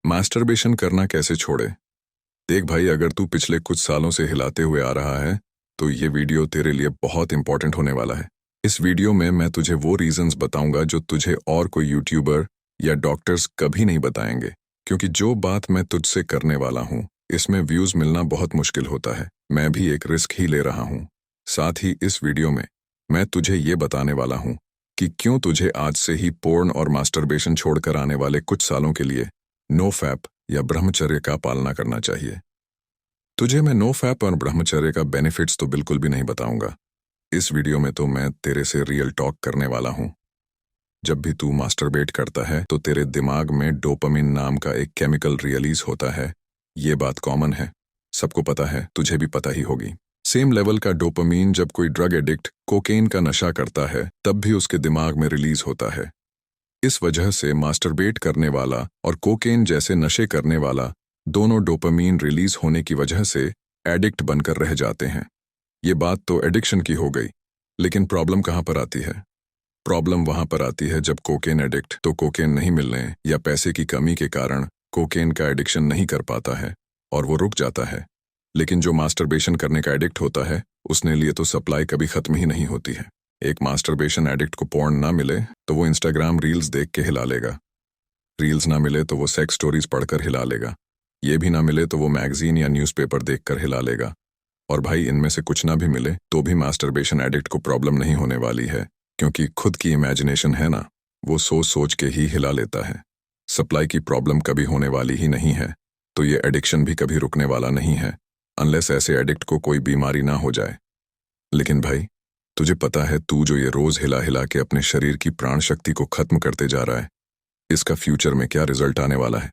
Masturbation करना कैसे छोड़े। देख भाई, अगर तू पिछले कुछ सालों से हिलाते हुए आ रहा है तो ये वीडियो तेरे लिए बहुत इंपॉर्टेंट होने वाला है। इस वीडियो में मैं तुझे वो रीजंस बताऊंगा जो तुझे और कोई यूट्यूबर या डॉक्टर्स कभी नहीं बताएंगे, क्योंकि जो बात मैं तुझसे करने वाला हूँ इसमें व्यूज मिलना बहुत मुश्किल होता है। मैं भी एक रिस्क ही ले रहा हूँ। साथ ही इस वीडियो में मैं तुझे ये बताने वाला हूँ कि क्यों तुझे आज से ही पोर्न और मास्टरबेशन छोड़कर आने वाले कुछ सालों के लिए नो फैप या ब्रह्मचर्य का पालना करना चाहिए। तुझे मैं नो फैप और ब्रह्मचर्य का बेनिफिट्स तो बिल्कुल भी नहीं बताऊंगा। इस वीडियो में तो मैं तेरे से रियल टॉक करने वाला हूँ। जब भी तू मास्टरबेट करता है तो तेरे दिमाग में डोपामिन नाम का एक केमिकल रिलीज होता है। ये बात कॉमन है, सबको पता है, तुझे भी पता ही होगी। सेम लेवल का डोपामिन जब कोई ड्रग एडिक्ट कोकेन का नशा करता है तब भी उसके दिमाग में रिलीज होता है। इस वजह से मास्टरबेट करने वाला और कोकेन जैसे नशे करने वाला दोनों डोपामीन रिलीज होने की वजह से एडिक्ट बनकर रह जाते हैं। ये बात तो एडिक्शन की हो गई, लेकिन प्रॉब्लम कहाँ पर आती है? प्रॉब्लम वहाँ पर आती है जब कोकेन एडिक्ट तो कोकेन नहीं मिलने या पैसे की कमी के कारण कोकेन का एडिक्शन नहीं कर पाता है और वो रुक जाता है। लेकिन जो मास्टरबेशन करने का एडिक्ट होता है उसने लिए तो सप्लाई कभी खत्म ही नहीं होती है। एक मास्टरबेशन एडिक्ट को पोर्न ना मिले तो वो इंस्टाग्राम रील्स देख के हिला लेगा, रील्स ना मिले तो वो सेक्स स्टोरीज पढ़कर हिला लेगा, ये भी ना मिले तो वो मैगजीन या न्यूज़पेपर देखकर हिला लेगा। और भाई, इनमें से कुछ ना भी मिले तो भी मास्टरबेशन एडिक्ट को प्रॉब्लम नहीं होने वाली है, क्योंकि खुद की इमेजिनेशन है ना, वो सोच सोच के ही हिला लेता है। सप्लाई की प्रॉब्लम कभी होने वाली ही नहीं है, तो ये एडिक्शन भी कभी रुकने वाला नहीं है, अनलेस ऐसे एडिक्ट को कोई बीमारी ना हो जाए। लेकिन भाई, तुझे पता है तू जो ये रोज हिला हिला के अपने शरीर की प्राण शक्ति को खत्म करते जा रहा है, इसका फ्यूचर में क्या रिजल्ट आने वाला है?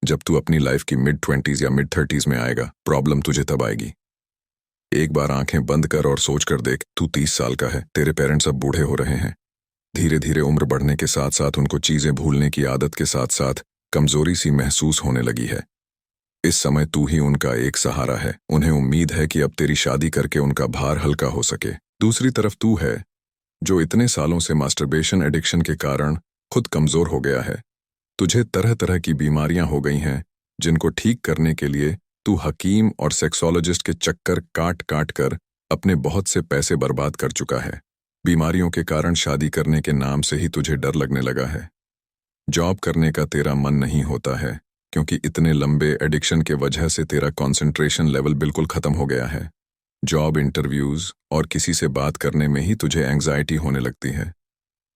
जब तू अपनी लाइफ की मिड-20s या मिड-30s में आएगा, प्रॉब्लम तुझे तब आएगी। एक बार आंखें बंद कर और सोच कर देख, तू 30 साल का है, तेरे पेरेंट्स अब बूढ़े हो रहे हैं। धीरे धीरे उम्र बढ़ने के साथ साथ उनको चीजें भूलने की आदत के साथ साथ कमजोरी सी महसूस होने लगी है। इस समय तू ही उनका एक सहारा है। उन्हें उम्मीद है कि अब तेरी शादी करके उनका भार हल्का हो सके। दूसरी तरफ तू है जो इतने सालों से मास्टरबेशन एडिक्शन के कारण खुद कमजोर हो गया है। तुझे तरह तरह की बीमारियां हो गई हैं जिनको ठीक करने के लिए तू हकीम और सेक्सोलॉजिस्ट के चक्कर काट काट कर अपने बहुत से पैसे बर्बाद कर चुका है। बीमारियों के कारण शादी करने के नाम से ही तुझे डर लगने लगा है। जॉब करने का तेरा मन नहीं होता है, क्योंकि इतने लंबे एडिक्शन के वजह से तेरा कंसंट्रेशन लेवल बिल्कुल खत्म हो गया है। जॉब इंटरव्यूज और किसी से बात करने में ही तुझे एंग्जाइटी होने लगती है।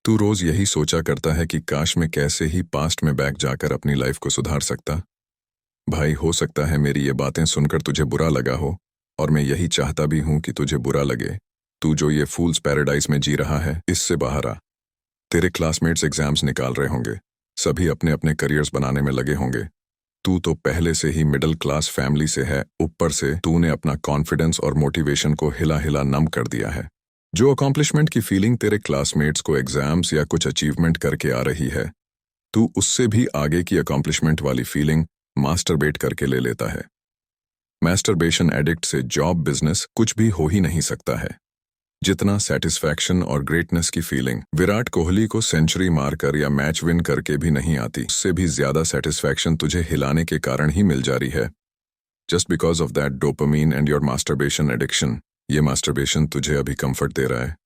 तू रोज यही सोचा करता है कि काश मैं कैसे ही पास्ट में बैक जाकर अपनी लाइफ को सुधार सकता। भाई, हो सकता है मेरी ये बातें सुनकर तुझे बुरा लगा हो, और मैं यही चाहता भी हूं कि तुझे बुरा लगे। तू जो ये फूल्स पैराडाइज में जी रहा है, इससे बाहर आ। तेरे क्लासमेट्स एग्जाम्स निकाल रहे होंगे, सभी अपने अपने करियर्स बनाने में लगे होंगे। तू तो पहले से ही मिडिल क्लास फैमिली से है, ऊपर से तूने अपना कॉन्फिडेंस और मोटिवेशन को हिला हिला नम कर दिया है। जो अकॉम्प्लिशमेंट की फीलिंग तेरे क्लासमेट्स को एग्जाम्स या कुछ अचीवमेंट करके आ रही है, तू उससे भी आगे की अकॉम्प्लिशमेंट वाली फीलिंग मास्टरबेट करके ले लेता है। मास्टरबेशन एडिक्ट से जॉब, बिजनेस कुछ भी हो ही नहीं सकता है। जितना सेटिस्फैक्शन और ग्रेटनेस की फीलिंग विराट कोहली को सेंचुरी मारकर या मैच विन करके भी नहीं आती, उससे भी ज्यादा सेटिस्फैक्शन तुझे हिलाने के कारण ही मिल जा रही है। Just because of that dopamine and your masturbation addiction. ये मास्टरबेशन तुझे अभी कंफर्ट दे रहा है।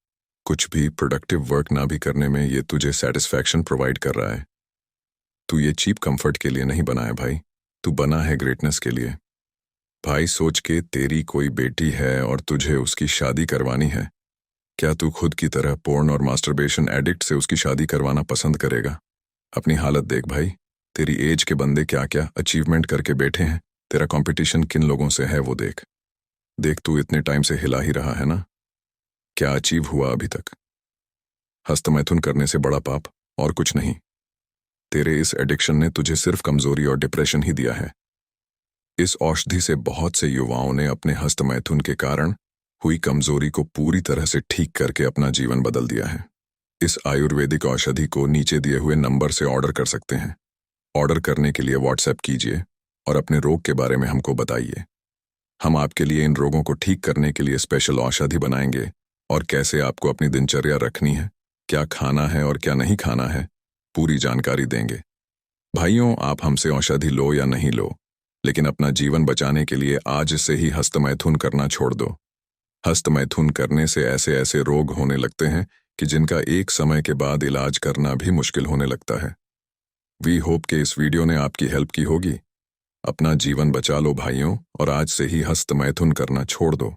कुछ भी प्रोडक्टिव वर्क ना भी करने में ये तुझे सेटिस्फैक्शन प्रोवाइड कर रहा है। तू ये चीप कंफर्ट के लिए नहीं बना है भाई, तू बना है ग्रेटनेस के लिए। भाई, सोच के तेरी कोई बेटी है और तुझे उसकी शादी करवानी है। क्या तू खुद की तरह पोर्न और मास्टरबेशन एडिक्ट से उसकी शादी करवाना पसंद करेगा? अपनी हालत देख भाई, तेरी एज के बंदे क्या क्या अचीवमेंट करके बैठे हैं। तेरा कंपटीशन किन लोगों से है वो देख। देख, तू इतने टाइम से हिला ही रहा है ना, क्या अचीव हुआ अभी तक? हस्तमैथुन करने से बड़ा पाप और कुछ नहीं। तेरे इस एडिक्शन ने तुझे सिर्फ कमजोरी और डिप्रेशन ही दिया है। इस औषधि से बहुत से युवाओं ने अपने हस्तमैथुन के कारण हुई कमजोरी को पूरी तरह से ठीक करके अपना जीवन बदल दिया है। इस आयुर्वेदिक औषधि को नीचे दिए हुए नंबर से ऑर्डर कर सकते हैं। ऑर्डर करने के लिए व्हाट्सएप कीजिए और अपने रोग के बारे में हमको बताइए। हम आपके लिए इन रोगों को ठीक करने के लिए स्पेशल औषधि बनाएंगे, और कैसे आपको अपनी दिनचर्या रखनी है, क्या खाना है और क्या नहीं खाना है, पूरी जानकारी देंगे। भाइयों, आप हमसे औषधि लो या नहीं लो, लेकिन अपना जीवन बचाने के लिए आज से ही हस्तमैथुन करना छोड़ दो। हस्तमैथुन करने से ऐसे ऐसे रोग होने लगते हैं कि जिनका एक समय के बाद इलाज करना भी मुश्किल होने लगता है। वी होप कि इस वीडियो ने आपकी हेल्प की होगी। अपना जीवन बचा लो भाइयों, और आज से ही हस्तमैथुन करना छोड़ दो।